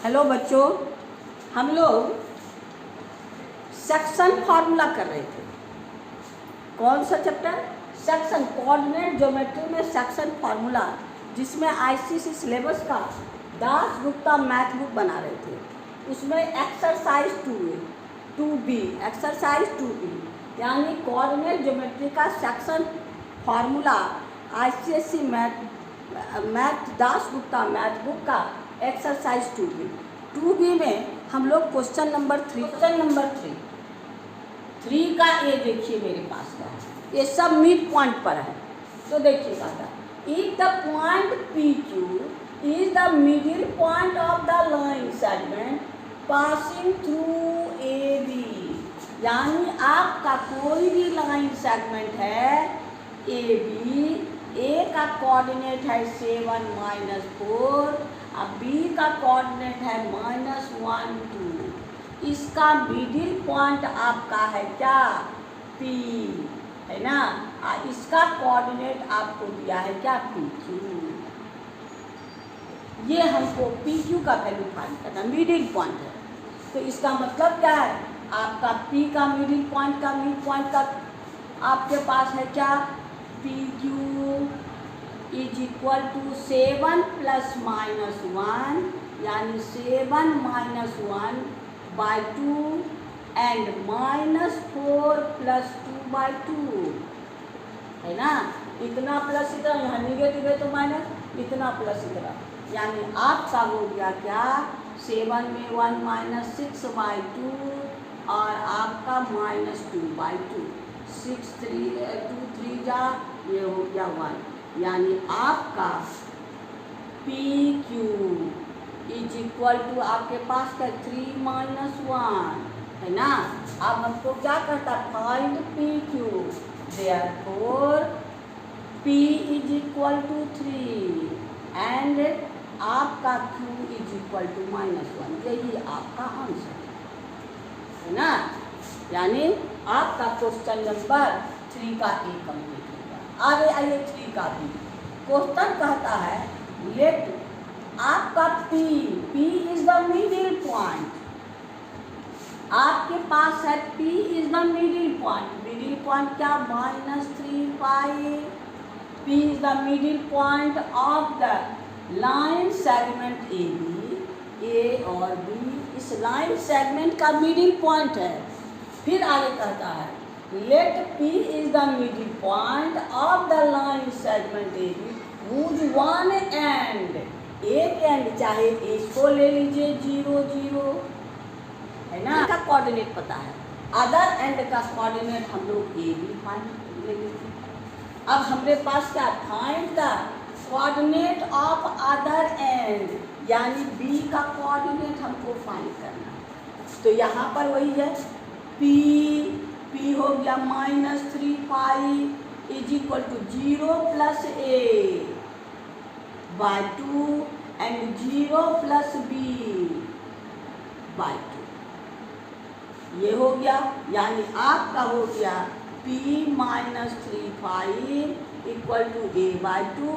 Hello बच्चों, हम लोग सेक्शन फार्मूला कर रहे थे। कौन सा चैप्टर? सेक्शन कोऑर्डिनेट ज्योमेट्री में सेक्शन फार्मूला, जिसमें आईसीएसई सिलेबस का दास गुप्ता मैथ बुक बना रहे थे। उसमें एक्सरसाइज 2B एक्सरसाइज 2B यानी कोऑर्डिनेट ज्योमेट्री का section formula ICSE math Das Gupta math book का एक्सरसाइज 2B में हम लोग क्वेश्चन नंबर 3 का ये देखिए मेरे पास का, ये सब मिड पॉइंट पर है। तो देखिएगा, if the point PQ is the middle point of the line segment passing through AB, यानी आपका कोई भी लाइन सेगमेंट है AB, A का कोऑर्डिनेट है 7 - 4, अब B का कोऑर्डिनेट है -1 2। इसका मिडिल पॉइंट आपका है क्या? P है ना। इसका कोऑर्डिनेट आपको दिया है क्या? PQ। ये हमको PQ का वैल्यू फाइंड करना, मिडिल पॉइंट है। तो इसका मतलब क्या है? आपका P का मिड पॉइंट का आपके पास है क्या? PQ इज इक्वल टू 7 + -1, यानी 7 - 1/2 एंड -4 + 2/2 है ना। इतना प्लस इतना, यहाँ निगेटिव है तो माइनस, इतना प्लस इतना, यानी आपका हो गया क्या? 7 में 1 - 6/2 और आपका -2/2, 6 3 2 3 जा, ये हो गया 1, यानी आपका PQ इज इक्वल टू आपके पास का 3 - 1 है ना। अब हमको क्या करता? Find PQ, therefore P is equal to 3 and आपका Q इज इक्वल टू -1। यही आपका आंसर है ना। यानी आपका क्वेश्चन नंबर 3 का A कंप्लीट होगा। आगे आइए 3 का B। क्वेश्चन कहता है लेट आपका P is the middle point. आपके पास है P is the middle point. Middle point क्या? -3 π। P is the middle point of the line segment AB, A और B इस लाइन सेगमेंट का मिडिल पॉइंट है। फिर आगे कहता है let P is the middle point of the line segment AB whose one end, एक एंड चाहे इसको ले लीजिए 0 0 है ना, का कोऑर्डिनेट पता है, अदर एंड का कोऑर्डिनेट हम लोग AB फाइंड ले लीजिए। अब हमारे पास क्या? Find the coordinate of other and, यानी B का कोऑर्डिनेट हमको फाइंड करना है। तो यहाँ पर वही है, P हो गया -3 π is equal to 0 + A/2 and 0 + B/2, ये हो गया। यानी आपका हो गया P -3 π equal to A/2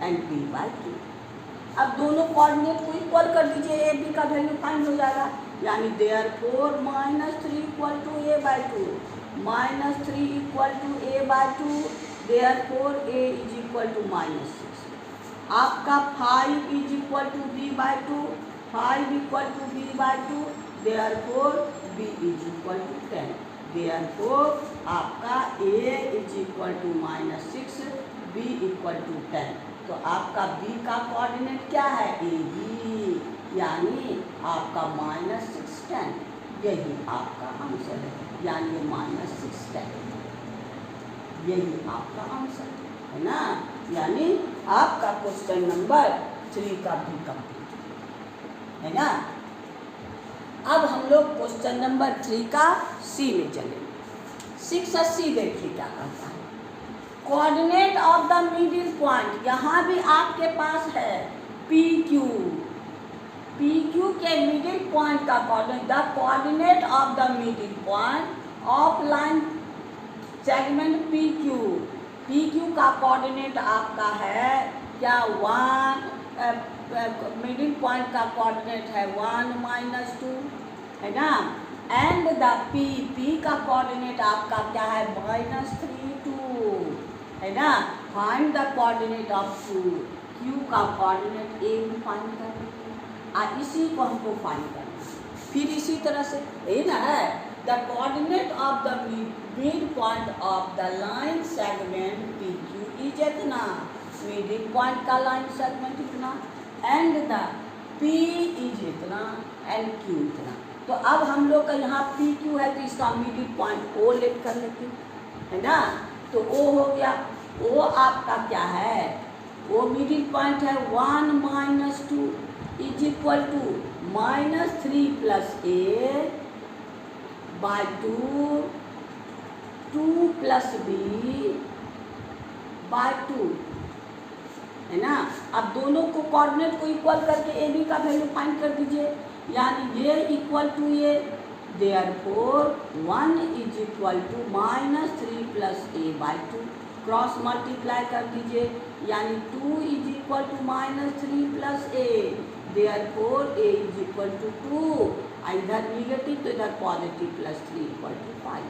and B/2। अब दोनों कोऑर्डिनेट को इक्वल कर दीजिए, A B का वैल्यू फाइंड हो जाएगा। यानी therefore -3 equal to A/2, -3 equal to A/2, therefore A is equal to -6। आपका 5 is equal to B/2, 5 equal to B/2, therefore B is equal to 10, therefore आपका A is equal to -6, B equal to 10। तो आपका B का coordinate क्या है? AB, यानी आपका -6 10, यही आपका आंसर है। यानी -6 10, यही आपका आंसर है ना। यानी आपका क्वेश्चन नंबर 3 का भी कंप्लीट है ना। अब हम लोग क्वेश्चन नंबर 3 का C में चलेंगे। 6C देखिए क्या कहता है। Coordinate of the middle point, यहाँ भी आपके पास है PQ के मिडिल पॉइंट का coordinate, the coordinate of the middle point of line segment PQ का कोऑर्डिनेट आपका है क्या? 1 मिडिल पॉइंट का कोऑर्डिनेट है 1 - 2, है ना। एंड द पी का कोऑर्डिनेट आपका क्या है -3 2, है ना। Find the coordinate of Q का कोऑर्डिनेट ए भी फाइंड करना, इसी को हमको फाइंड करना। फिर इसी तरह से ये ना है the coordinate of the mid point of the line segment P Q is इतना, मिडिल पॉइंट का लाइन सेगमेंट इतना, एंड द पी इज इतना एंड क्यू इतना। तो अब हम लोग का यहाँ पी क्यू है तो इसका मिडिल पॉइंट ओ लेट कर लेते हैं, है ना। तो ओ हो गया, ओ आपका क्या है, वो मिडिल पॉइंट है 1 - 2 is equal to -3 + a by 2 + b by 2, है ना। अब दोनों को कोऑर्डिनेट को इक्वल करके ए बी का वैल्यू फाइंड कर दीजिए, यानी ये इक्वल टू ये, therefore 1 is equal to -3 + a by 2, cross multiply कर दीजिए, यानी 2 is equal to -3 + a, therefore a is equal to 2, इधर निगेटिव तो इधर पॉजिटिव +3 = 5।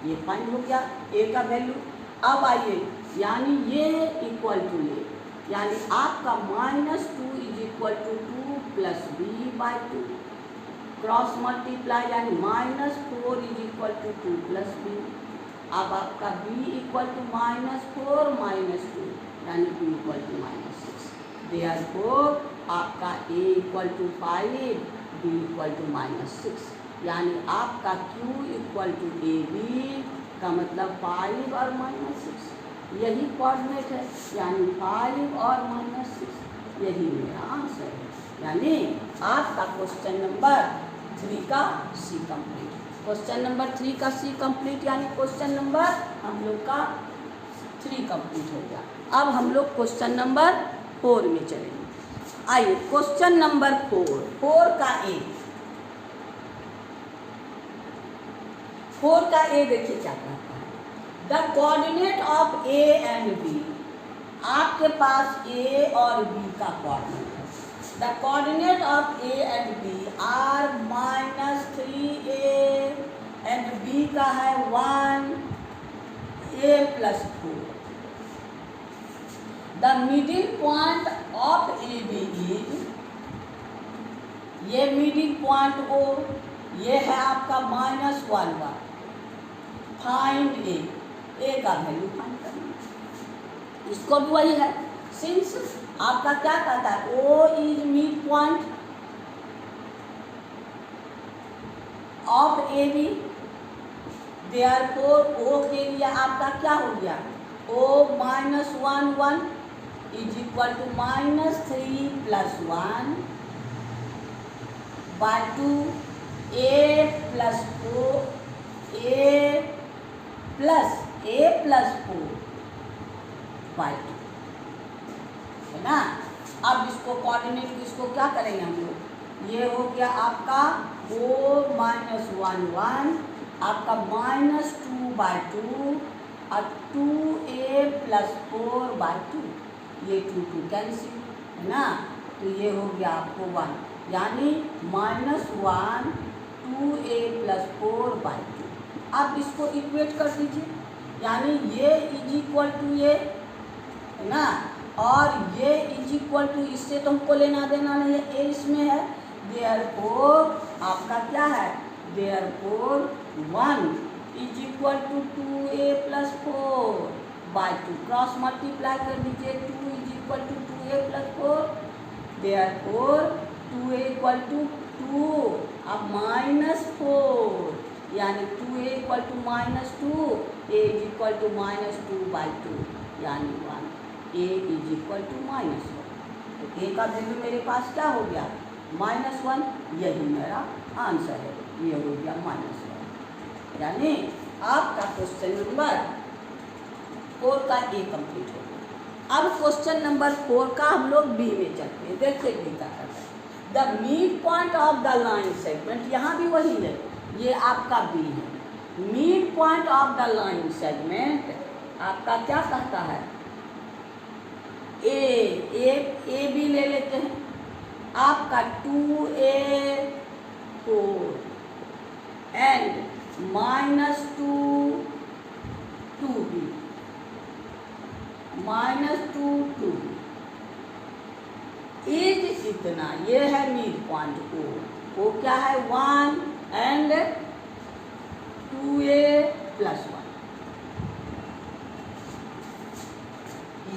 ये फाइंड हो गया a का वैल्यू। अब आइए, यानी ये इक्वल टू ये, यानी आपका -2 is equal to 2 + b by 2, cross multiply यानी -4 इज इक्वल टू 2 + b। अब आपका b इक्वल टू -4 - 2, यानी b इक्वल टू -6, देयरफॉर आपका a equal to 5, b equal to -6, यानी आपका q इक्वल टू ab का मतलब 5 और -6, यही कोऑर्डिनेट है, यानी 5 और -6, यही मेरा आंसर है। यानी आपका क्वेश्चन नंबर 3 का सी कंप्लीट, क्वेश्चन नंबर 3 का सी कंप्लीट, यानी क्वेश्चन नंबर हम लोग का 3 कंप्लीट हो गया। अब हम लोग क्वेश्चन नंबर 4 में चलेंगे। आइए क्वेश्चन नंबर 4 का ए, 4 का ए देखिए क्या कहता है, the coordinate of A and B, आपके पास ए और बी का कोऑर्डिनेट है। The coordinate of A and B are -3a and B का है 1 a + 4। The middle point of A B is, ये मिडिल पॉइंट ओ, ये है आपका -1 1, फाइंड ए का वैल्यू फाइंड करना। इसको भी वही है, सिंस आपका क्या कहता है O is mid point of A B, therefore O के लिए आपका क्या हो गया, O -1 1 is equal to -3 + 1 by 2 a + 4 by 2, है ना। अब इसको कोऑर्डिनेट इसको क्या करेंगे हम लोग, ये हो गया आपका o -1 1, आपका -2 बाय 2 और 2a + 4 बाय 2, ये 2 2 कैंसिल, है ना। तो ये हो गया आपको 1, यानी -1 2a + 4 बाय 2। आप इसको इक्वेट कर दीजिए, यानी ये इज इक्वल टू ये, है ना, और ये इज इक्वल टू, इससे तो हमको लेना देना नहीं है, ए इसमें है, देयरफॉर आपका क्या है, therefore 1 is equal to 2a + 4 by 2, cross multiply कर दीजिए, 2 is equal to 2a + 4, therefore 2a equal to 2, अब -4, यानी 2a equal to -2, a is equal to -2 by 2, यानी 1, a इज इक्वल टू -1। तो a का वैल्यू मेरे पास क्या हो गया, -1, यही मेरा आंसर है, ये हो गया -1। यानी आपका क्वेश्चन नंबर 4 का ए कंप्लीट हो गया। अब क्वेश्चन नंबर 4 का हम लोग बी में चलते हैं, देखते बी का करते हैं। The mid point of the line segment, यहाँ भी वही है, ये आपका बी है। Mid point of the line segment आपका क्या कहता है, ए बी ले लेते हैं, आपका 2a 4 and -2 2b -2 2b is इतना, ये है मिड पॉइंट ओ क्या है 1 एंड 2a + 1।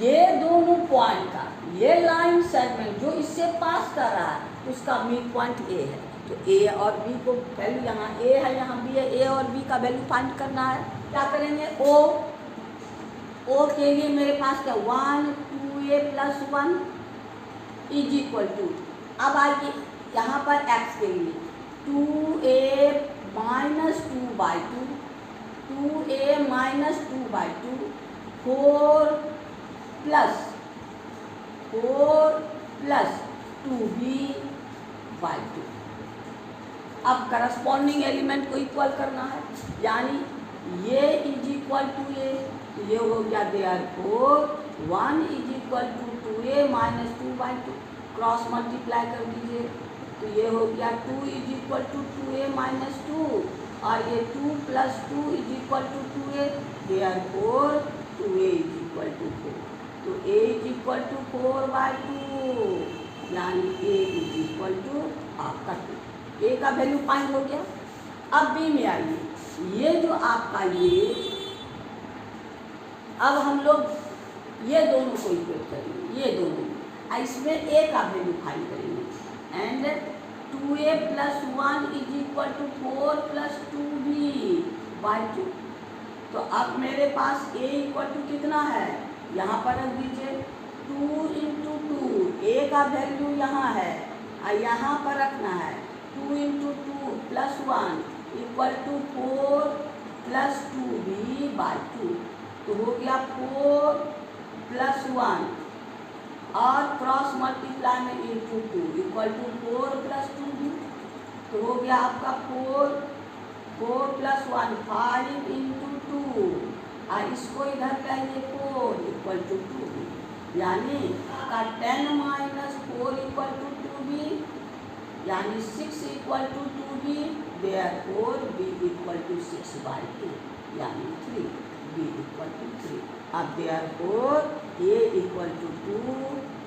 ये दोनों पॉइंट का ये लाइन सेगमेंट जो इससे पास कर रहा है उसका मिड पॉइंट ए है। तो ए और बी को वैल्यू, यहाँ ए है यहाँ बी है, ए और बी का वैल्यू फाइंड करना है। क्या करेंगे ओ के लिए मेरे पास क्या 1 2a + 1 इज इक्वल टू, अब आइए यहाँ पर x के लिए 2a - 2/2 2a - 2/2 4 + 2b/2। अब करस्पॉन्डिंग एलिमेंट को इक्वल करना है, यानी ये इज इक्वल टू ये हो गया therefore 1 is equal to 2a - 2/2 cross multiply कर दीजिए तो ये हो गया 2 इज इक्वल टू 2a - 2 और ये 2 + 2 is equal to 2a therefore 2a is equal to 4। तो a इज इक्वल टू 4/2 यानी a इज इक्वल टू आपका 2। a का वैल्यू फाइंड हो गया। अब b में आइए, ये जो आपका ये, अब हम लोग ये दोनों को इक्वेट करेंगे, ये दोनों इसमें a का वैल्यू फाइंड करेंगे and 2a + 1 is equal to 4 + 2b/2। तो अब मेरे पास a इक्वल टू कितना है, यहाँ पर रख दीजिए 2 × 2, a का वैल्यू यहाँ है और यहाँ पर रखना है 2 × 2 + 1 इक्वल टू 4 + 2b/2। तो हो गया 4 + 1 और क्रॉस मल्टीप्लाई में × 2 इक्वल टू 4 + 2b। तो हो गया आपका 4 + 1 5 × 2 और इसको इधर लाइए 4 इक्वल टू 2b, यानी का 10 - 4 इक्वल टू 2b यानी 6 equal to 2b therefore b equal to 6/2 यानी 3 b इक्वल टू 3। अब देयरफॉर a इक्वल टू 2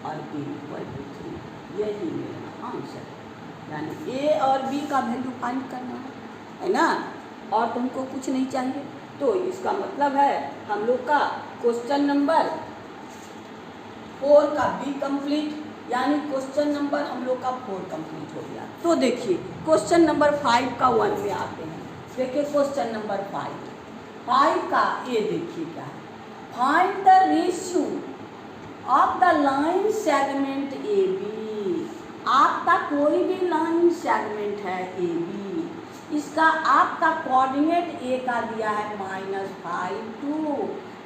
और b इक्वल टू 3, यही मेरा आंसर है। यानी a और b का वैल्यू फाइंड करना है ना, और तुमको कुछ नहीं चाहिए। तो इसका मतलब है हम लोग का क्वेश्चन नंबर 4 का बी कंप्लीट, यानी क्वेश्चन नंबर हम लोग का 4 कंप्लीट हो गया। तो देखिए क्वेश्चन नंबर 5 का 1 में आते हैं। देखिए क्वेश्चन नंबर 5 का ये देखिए क्या है, find the ratio of the line segment A B. आपका कोई भी लाइन सेगमेंट है ए बी, इसका आपका कोऑर्डिनेट a का दिया है -5 2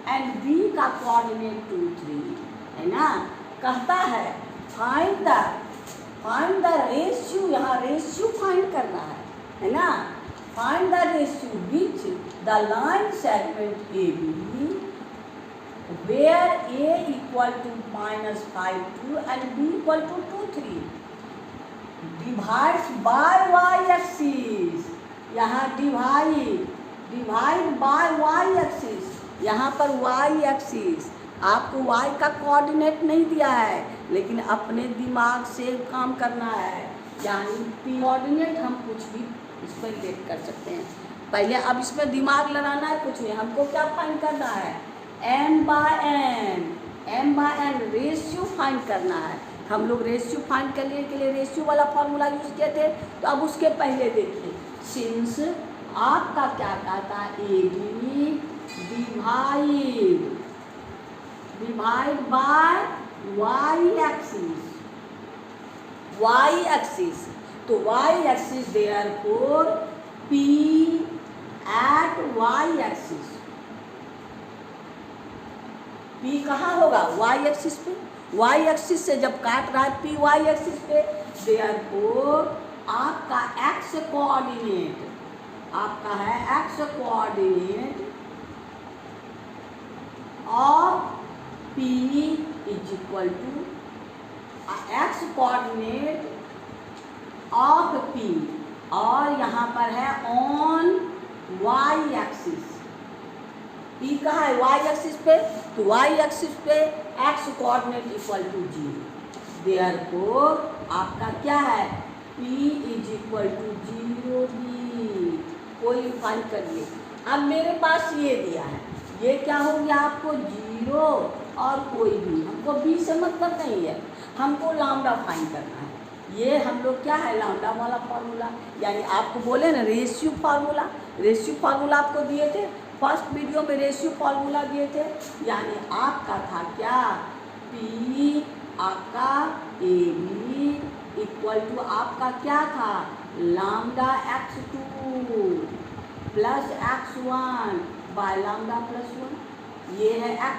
एंड b का कोऑर्डिनेट 2 3 है ना। कहता है फाइंड द रेशियो, यहाँ रेशियो फाइंड करना है ना। Find the ratio which the line segment A B where a equal to -5 2 and b equal to 2 3 divides by y axis. यहाँ डिवाइड बाय y एक्सिस, यहाँ पर y एक्सिस आपको y का coordinate नहीं दिया है, लेकिन अपने दिमाग से काम करना है, यानी कोऑर्डिनेट हम कुछ भी इस पर रिलेट कर सकते हैं। पहले अब इसमें दिमाग लगाना है कुछ नहीं, हमको क्या फाइंड करना है m by n ratio find करना है। हम लोग रेशियो फाइंड करने के लिए रेशियो वाला फार्मूला यूज किए थे। तो अब उसके पहले देखिए, सिंस आपका क्या कहता है A B divide by y axis. तो y axis therefore p at y axis, p कहाँ होगा y एक्सिस पे, y एक्सिस से जब काट रहा है p y एक्सिस पे, देयरफॉर आपका x कोऑर्डिनेट आपका है x coordinate of p is equal to x coordinate of P, और यहाँ पर है ऑन वाई एक्सिस। पी कहाँ है? वाई एक्सिस पे, तो वाई एक्सिस पे X coordinate equal to 0। Therefore आपका क्या है? P is equal to 0 B. कोई फाइंड करिए। अब मेरे पास ये दिया है, ये क्या हो गया आपको? 0 और कोई भी, हमको बी से मतलब नहीं है, हमको लैम्डा फाइंड करना है। ये हम लोग क्या है? लैम्डा वाला फार्मूला, यानी आपको बोले ना रेशियो फार्मूला, रेशियो फार्मूला आपको दिए थे फर्स्ट वीडियो में, रेशियो फार्मूला दिए थे। यानी आपका था क्या? पी आपका ए बी इक्वल टू आपका क्या था? Lambda x2 plus x1 bye lambda plus 1। ये है x,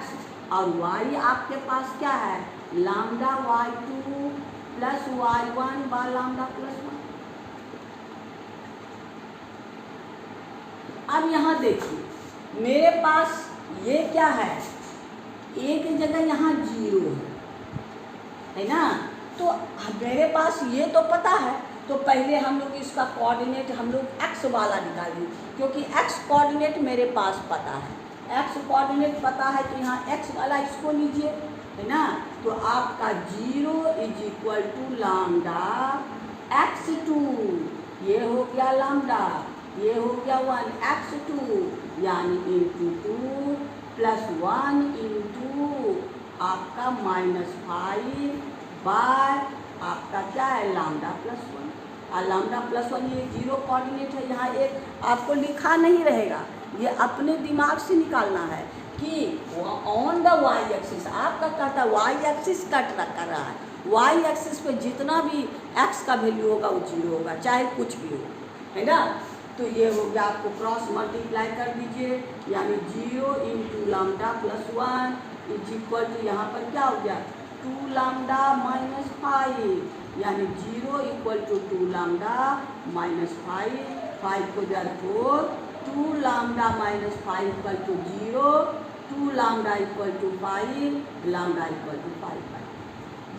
और y आपके पास क्या है? Lambda y2 plus y1 bye lambda plus 1। अब यहाँ देखिए मेरे पास ये क्या है? ए की जगह यहाँ 0 है ना, तो मेरे पास ये तो पता है, तो पहले हम लोग इसका कोऑर्डिनेट हम लोग x वाला निकालेंगे, क्योंकि x कोऑर्डिनेट मेरे पास पता है। x कोऑर्डिनेट पता है तो यहाँ x वाला इसको लीजिए, है ना। तो आपका 0 is equal to lambda x2, ये हो गया लैम्डा, ये हो गया 1 x2, यानी इंटू 2 प्लस 1 इंटू आपका -5 बाय आपका क्या है? Lambda plus 1। और लैम्डा प्लस 1 ये 0 कोऑर्डिनेट है, यहाँ एक आपको लिखा नहीं रहेगा, ये अपने दिमाग से निकालना है कि ऑन द वाई एक्सिस आपका कहता है वाई एक्सिस कट कर रहा है, वाई एक्सिस पे जितना भी एक्स का वैल्यू होगा वो 0 होगा, चाहे कुछ भी हो, है ना। तो ये हो गया, आपको क्रॉस मल्टीप्लाई कर दीजिए, यानी 0 into lambda plus 1 is equal to यहाँ पर क्या हो गया? 2 लैम्डा माइनस 5, यानी 0 इक्वल टू 2 लैम्डा माइनस 5 को therefore 2 lambda minus 5 equal to 0, 2 lambda equal to 5, lambda equal to 5/2।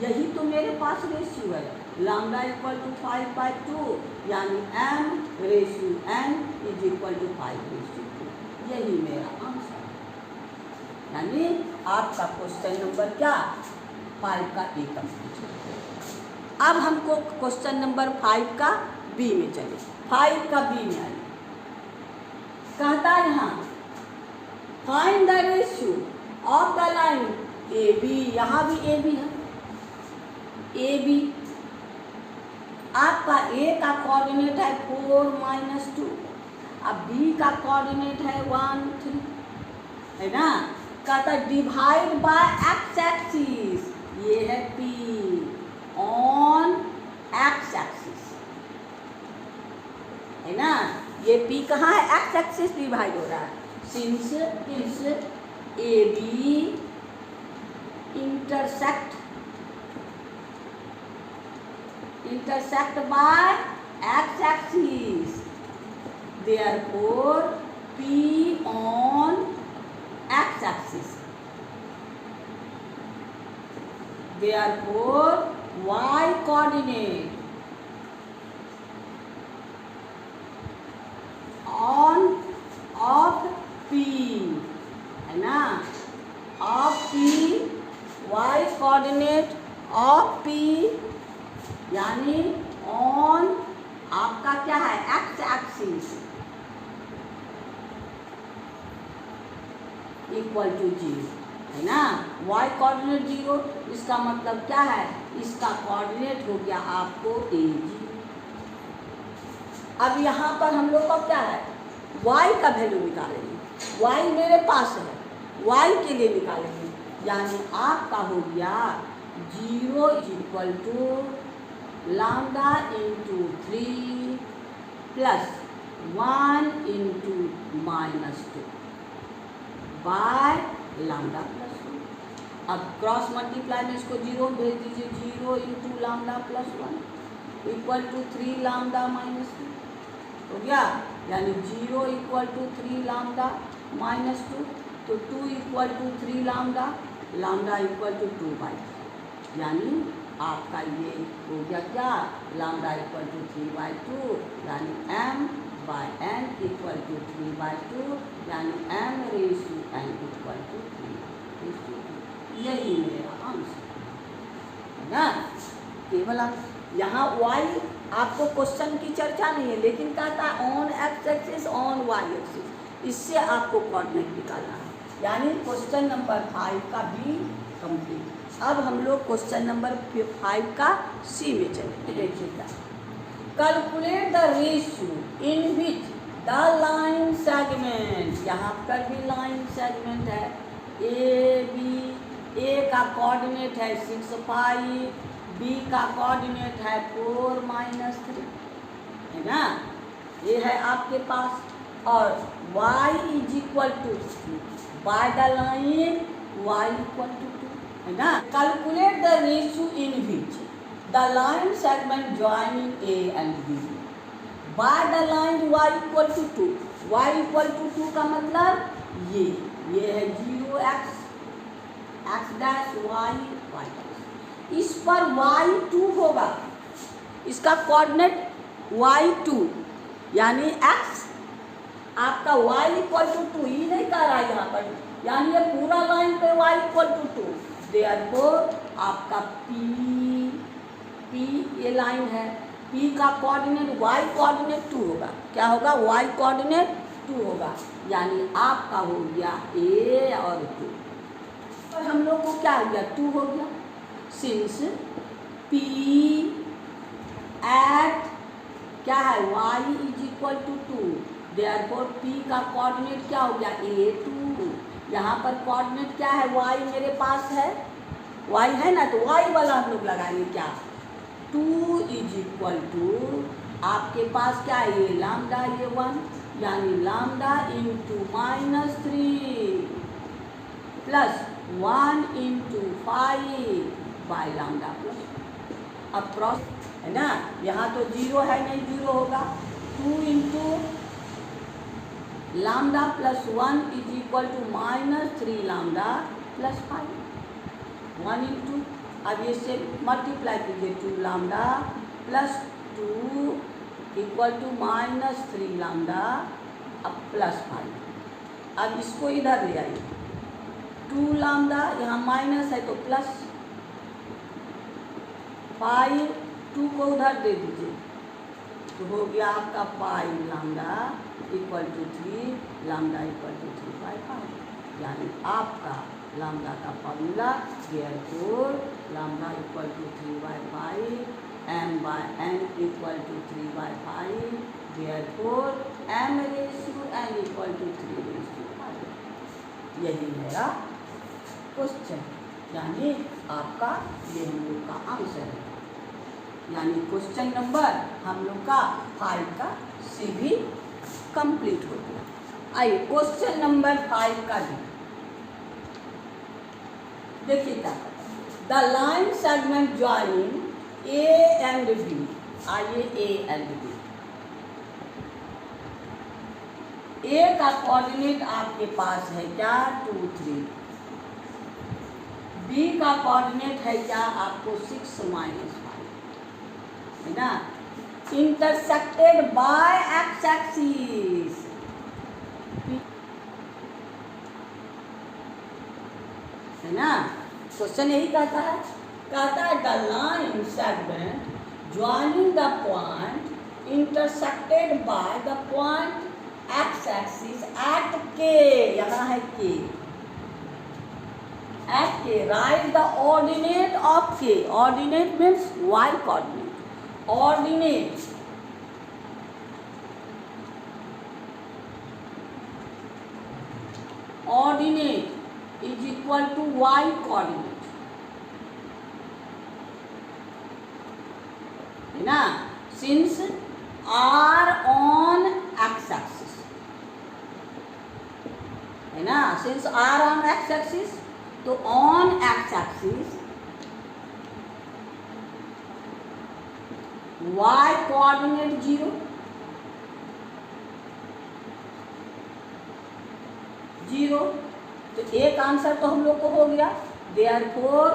यही तो मेरे पास रेशियो है, लैम्डा इक्वल टू 5/2, यानी m ratio n is equal to 5/2। यही मेरा आंसर है, यानी आपका क्वेश्चन नंबर क्या? 5 का ए कंप्लीट। अब हमको क्वेश्चन नंबर 5 का बी में चले। 5 का बी में आइए, कहता है यहाँ find the ratio of the line A B, यहाँ भी ए बी है, ए बी आपका ए का कोऑर्डिनेट है 4 - 2, अब बी का कोऑर्डिनेट है 1 3, है ना। कहता डिवाइड बाय एक्स एक्सिस, ये है पी ऑन एक्स एक्सिस, है ना। ये पी कहाँ है? एक्स एक्सिस डिवाइड हो रहा है, सिंस इस A B intersect by x axis, therefore P on x axis, therefore y coordinate on of P, है ना, of P, y coordinate of P, यानी ऑन आपका क्या है? एक्स एक्सिस इक्वल टू 0, है ना। वाई कोऑर्डिनेट 0, इसका मतलब क्या है? इसका कोऑर्डिनेट हो गया आपको ए जी। अब यहाँ पर हम लोग का क्या है? वाई का वैल्यू निकालेंगे, वाई मेरे पास है, वाई के लिए निकालेंगे, यानी आपका हो गया 0 equal to lambda into 3 plus 1 into -2 by lambda plus 1। अब क्रॉस मल्टीप्लाई में इसको 0 भेज दीजिए, 0 into lambda plus 1 equal to 3 lambda -2 हो गया, यानी 0 इक्वल टू 3 लैम्डा -2, तो 2 equal to 3 lambda, lambda equal to 2/3, यानी आपका ये हो गया क्या, लैम्डा इक्वल टू 3/2 यानी m/n इक्वल टू 3/2 यानी m/n इक्वल टू 3/2। यही मेरा आंसर है ना। केवल आप यहाँ y आपको क्वेश्चन की चर्चा नहीं है, लेकिन कहता है on X axis on Y axis, इससे आपको कोऑर्डिनेट निकालना है। यानी क्वेश्चन नंबर 5 का बी कंप्लीट। अब हम लोग क्वेश्चन नंबर 5 का सी में चलेंगे। देखिएगा, calculate the ratio in which the line segment, यहाँ पर भी लाइन सेगमेंट है, ए बी, ए का कोऑर्डिनेट है 6 5, बी का कोऑर्डिनेट है 4 -3 है ना, ये है आपके पास। और y is equal to by the line y equal to 2 है ना। Calculate the ratio in which the line segment joining A and B by the line y equal to 2। y equal to 2 का मतलब ये है 0x x dash y y dash, इस पर y2 होगा, इसका कोऑर्डिनेट y2 यानी x आपका y इक्वल टू 2 ही नहीं कह रहा है यहाँ पर, यानी ये पूरा लाइन पे y इक्वल टू 2। देयरफॉर आपका p ये लाइन है, p का कोऑर्डिनेट y कोऑर्डिनेट 2 होगा। क्या होगा, y कोऑर्डिनेट 2 होगा, यानी आपका हो गया a और 2। और हम लोग को क्या हो गया, 2 हो गया। सिंस p एट क्या है y is equal to 2, therefore p का कोऑर्डिनेट क्या हो गया a2। यहाँ पर कोऑर्डिनेट क्या है, y मेरे पास है, y है ना, तो y वाला हम लोग लगाएंगे क्या, 2 इज इक्वल टू आपके पास क्या है, ये लैम्डा ये 1 यानी lambda into -3 plus 1 into 5 bye lambda plus approx है ना। यहाँ तो 0 है नहीं, 0 होगा। 2 into lambda plus 1 is equal to -3 lambda plus 5। 1 into अब ये से मल्टीप्लाई कीजिए, 2 lambda plus 2 equal to -3 lambda अब प्लस 5। अब इसको इधर ले आइए, 2 लैम्डा यहाँ माइनस है तो प्लस 5, 2 को उधर दे दीजिए तो हो गया आपका 5 lambda equal to 3 lambda equal to 3/5, यानी आपका लैम्डा का formula therefore lambda equal to 3/5 m/n equal to 3/5 therefore m/n equal to 3/5। यही मेरा क्वेश्चन, यानी आपका ये हम लोग का आंसर है। यानी क्वेश्चन नंबर हम लोग का 5 का सी भी कंप्लीट हो गया। आइए क्वेश्चन नंबर 5 का डी देखिए क्या, the line segment joining A and B. आइए ए एंड बी, ए का कोऑर्डिनेट आपके पास है क्या 2 3, बी का कोऑर्डिनेट है क्या आपको 6 -5 है ना। इंटरसेक्टेड बाय एक्स एक्सिस, है ना। क्वेश्चन यही कहता है the line segment joining the point intersected by the point x axis at के, यहाँ है के, at k, write the ordinate of k. Ordinate means y coordinate. Ordinate is equal to y coordinate है ना, since r on x axis है ना, since r on x axis तो on X axis y coordinate 0 तो एक answer तो हम लोग को हो गया। देयरफॉर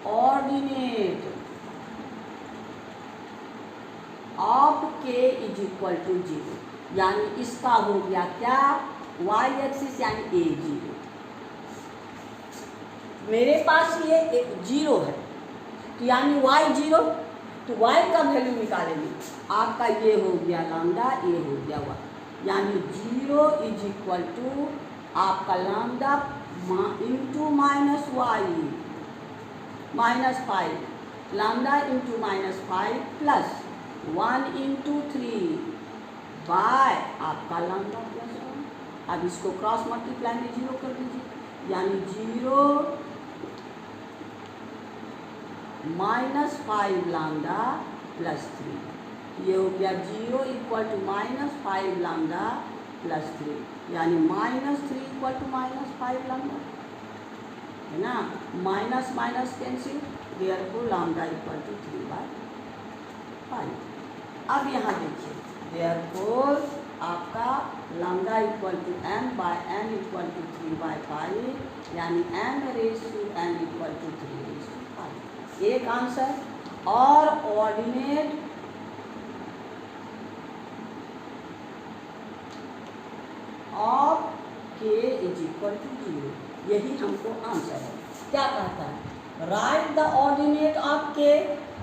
ऑर्डिनेट ऑफ के इज इक्वल टू 0, यानी इसका हो गया क्या, y एक्सिस यानी a 0। मेरे पास ये 0 है तो यानी y 0, तो y का वैल्यू निकालेंगे, आपका ये हो गया लैम्डा, ये हो गया y, यानी 0 इज इक्वल टू आपका lambda into minus Y -5, lambda into -5 plus 1 into 3 by आपका लैम्डा प्लस 1। अब इसको क्रॉस मल्टीप्लाई में 0 कर दीजिए, यानी 0 -5 लैम्डा प्लस 3, ये हो गया 0 इक्वल टू -5 लैम्डा प्लस 3, यानी -3 इक्वल टू -5 लैम्डा, है ना, minus minus cancel, therefore lambda equal to 3/5। अब यहाँ देखिए, देयरफॉर आपका lambda equal to m/n equal to 3/5, यानी m⁻n इक्वल टू 3/5, एक आंसर। और ordinate of k is equal to 0, यही हमको आंसर है। क्या कहता है, right the ordinate of k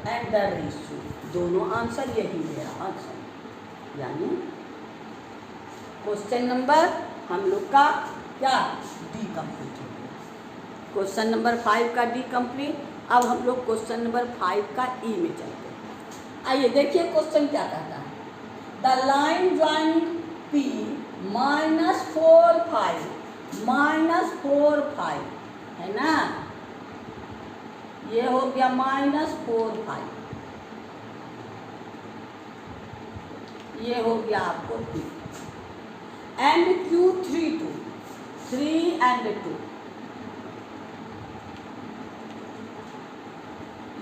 and the ratio, दोनों आंसर यही मेरा आंसर, यानी क्वेश्चन नंबर हम लोग का क्या डी कंप्लीट हो गया, क्वेश्चन नंबर 5 का डी कंप्लीट। अब हम लोग क्वेश्चन नंबर 5 का ई में चलते हैं। आइए देखिए क्वेश्चन क्या कहता है, द लाइन ज्वाइनिंग P -4 5 है ना, ये हो गया -4 5, ये हो गया आपको P एंड Q 3 एंड 2,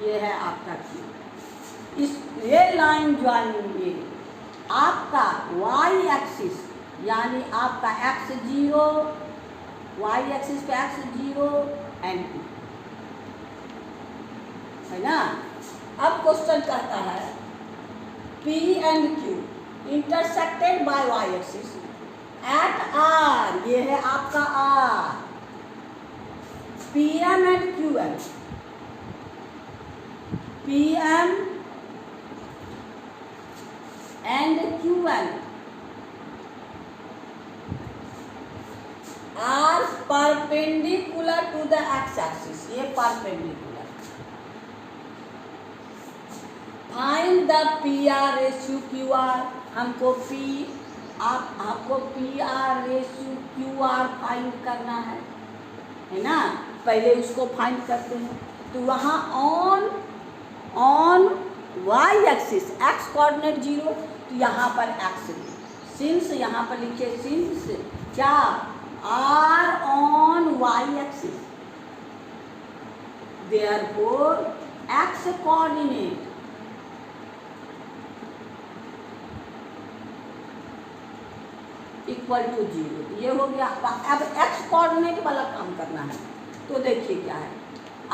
ये है आपका Q। इस ये लाइन ज्वाइनिंग में आपका y एक्सिस यानी आपका x0, y एक्सिस पे x0 एंड 2, है ना। अब क्वेश्चन कहता है P and Q intersected by y axis at R, ये है आपका R, PM and QM, PM and QM are perpendicular to the X axis, ये perpendicular. Find the PR ratio QR, हमको आपको PR रेशियो QR फाइंड करना है ना, पहले उसको फाइंड करते हैं। तो वहाँ on y axis x coordinate 0, तो यहाँ पर x, सिंस यहाँ पर लिखिए सिंस क्या R on y axis, therefore x coordinate equal to 0, ये हो गया। अब x कोऑर्डिनेट वाला काम करना है, तो देखिए क्या है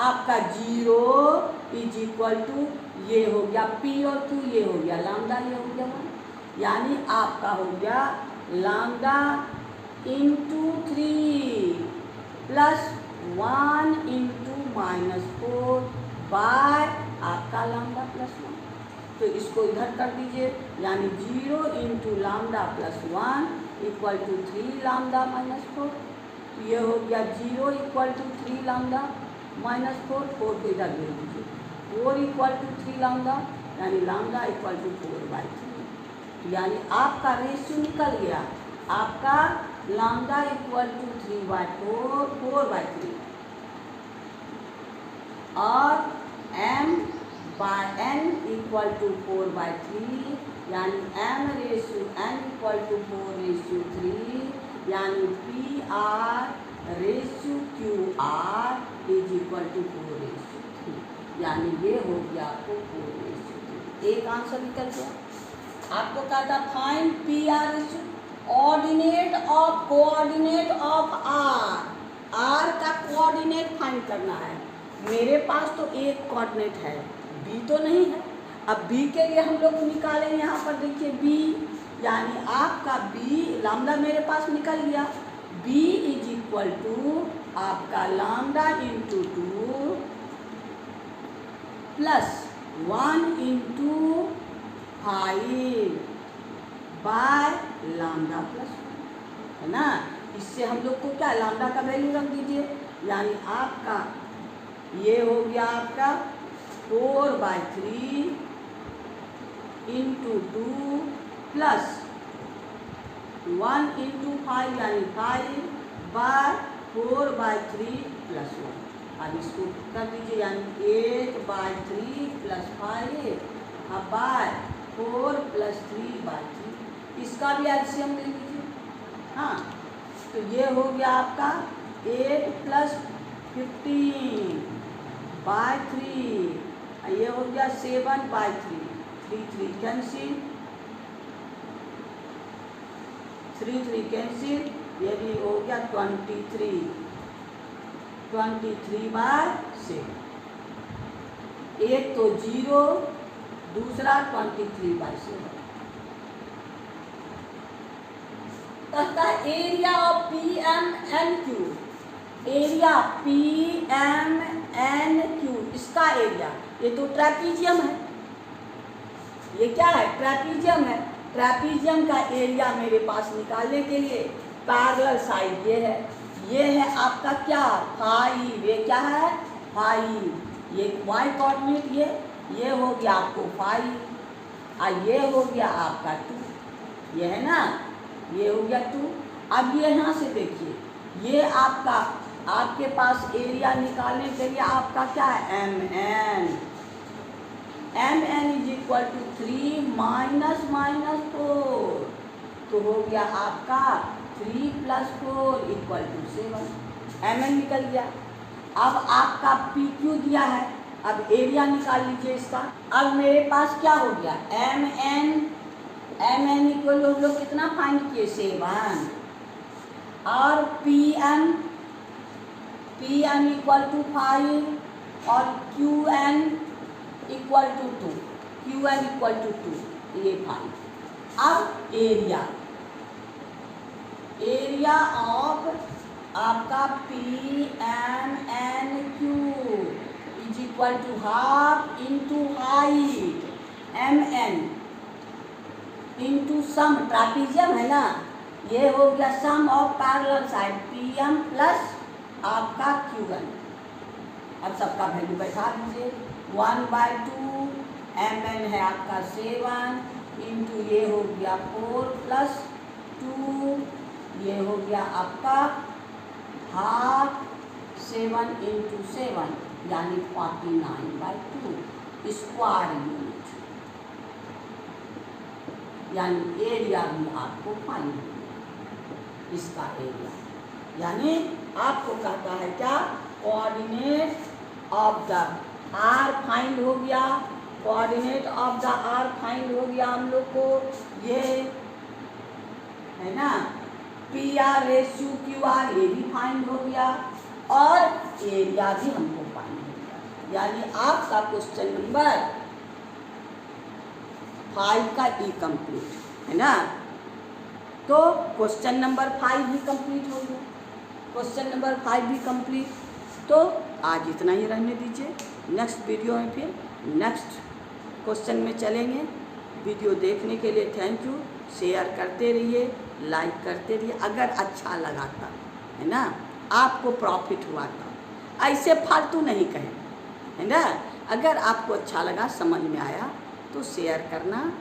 आपका 0 इज इक्वल टू, ये हो गया P और Q, ये हो गया लैम्डा, ये हो गया 1, यानी आपका हो गया lambda into 3 plus 1 into -4 by आपका लैम्डा प्लस 1, तो इसको इधर कर दीजिए, यानी 0 into lambda plus 1 equal to 3 lambda -4, तो ये हो गया 0 इक्वल टू 3 लैम्डा -4, 4 को इधर दे दीजिए, 4 इक्वल टू 3 लैम्डा, यानी लैम्डा इक्वल टू 4/3, यानी आपका रेशियो निकल गया, आपका लैम्डा इक्वल टू 3/4 4/3 और m/n इक्वल टू 4/3, यानी m/n इक्वल टू 4/3, यानी PR ratio QR is equal to 4/3, यानी ये हो गया आपको 4/3, एक आंसर निकल गया। आपको कहा था find PR ratio ordinate of coordinate of R, R का कोऑर्डिनेट फाइंड करना है, मेरे पास तो एक कोऑर्डिनेट है, बी तो नहीं है। अब बी के लिए हम लोग निकालें, यहाँ पर देखिए बी, यानी आपका बी लैम्डा मेरे पास निकल गया। बी इज इक्वल टू आपका lambda into 2 plus 1 into 5 bye lambda plus 1, है ना। इससे हम लोग को क्या, लैम्डा का वैल्यू रख दीजिए, यानी आपका ये हो गया आपका 4/3 इंटू 2 प्लस 1 इंटू 5 यानी 5/4/3 प्लस 1। अब इसको कर दीजिए, यानी 8/3 प्लस 5 अब बाय 4 प्लस 3/3। इसका भी एलसीएम ले लीजिए। हाँ, तो ये हो गया आपका 8 प्लस 15/3, ये हो गया 7/3, 3 कैंसिल, 3 कैंसिल, ये भी हो गया 23/7। एक तो 0, दूसरा 23/7। कहता है area of PMNQ, area PMNQ, इसका एरिया, ये तो ट्रेपीजियम है, ये क्या है, ट्रेपीजियम है। ट्रेपीजियम का एरिया मेरे पास निकालने के लिए पैरेलल साइड ये है आपका क्या 5, ये क्या है 5, ये y कोऑर्डिनेट, ये हो गया आपको 5 और ये हो गया आपका 2, ये है ना, ये हो गया 2। अब ये यहाँ से देखिए, ये आपके पास एरिया निकालने के लिए आपका क्या है MN is equal to 3 minus 4, तो हो गया आपका 3 प्लस 4 इक्वल टू 7। MN निकल गया। अब आपका PQ दिया है, अब एरिया निकाल लीजिए इसका। अब मेरे पास क्या हो गया MN इक्वल हम लोग कितना फाइंड किए 7, और PM इक्वल टू 5 और QN equal to 2, QN equal to 2, ये 5। अब एरिया ऑफ आपका PMNQ is equal to half into height MN into sum, trapezium है ना, ये हो गया sum of parallel side PM plus आपका QN। अब सबका वैल्यू बैठा दीजिए, 1/2 MN है आपका 7 इंटू ये हो गया 4 प्लस 2, ये हो गया आपका हाफ 7 इंटू 7 यानी 49/2 स्क्वायर यूनिट, यानी एरिया भी आपको फाइंड होगा इसका एरिया। यानी आपको कहता है क्या, coordinate of the R find हो गया, coordinate of the R find हो गया हम लोग को, ये है ना PR/QR ये भी फाइंड हो गया, और एरिया भी हमको फाइंड हो गया। यानी आपका क्वेश्चन नंबर 5 का ई कंप्लीट है ना। तो क्वेश्चन नंबर 5 भी कंप्लीट हो गया, क्वेश्चन नंबर 5 भी कंप्लीट। तो आज इतना ही रहने दीजिए, नेक्स्ट वीडियो में फिर नेक्स्ट क्वेश्चन में चलेंगे। वीडियो देखने के लिए थैंक यू, शेयर करते रहिए, लाइक करते रहिए। अगर अच्छा लगा था, है ना, आपको प्रॉफिट हुआ था, ऐसे फालतू नहीं कहें, है ना। अगर आपको अच्छा लगा, समझ में आया, तो शेयर करना,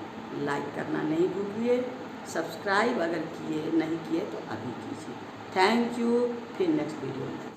लाइक करना नहीं भूलिए। सब्सक्राइब अगर नहीं किए तो अभी कीजिए। थैंक यू, फिर नेक्स्ट वीडियो में।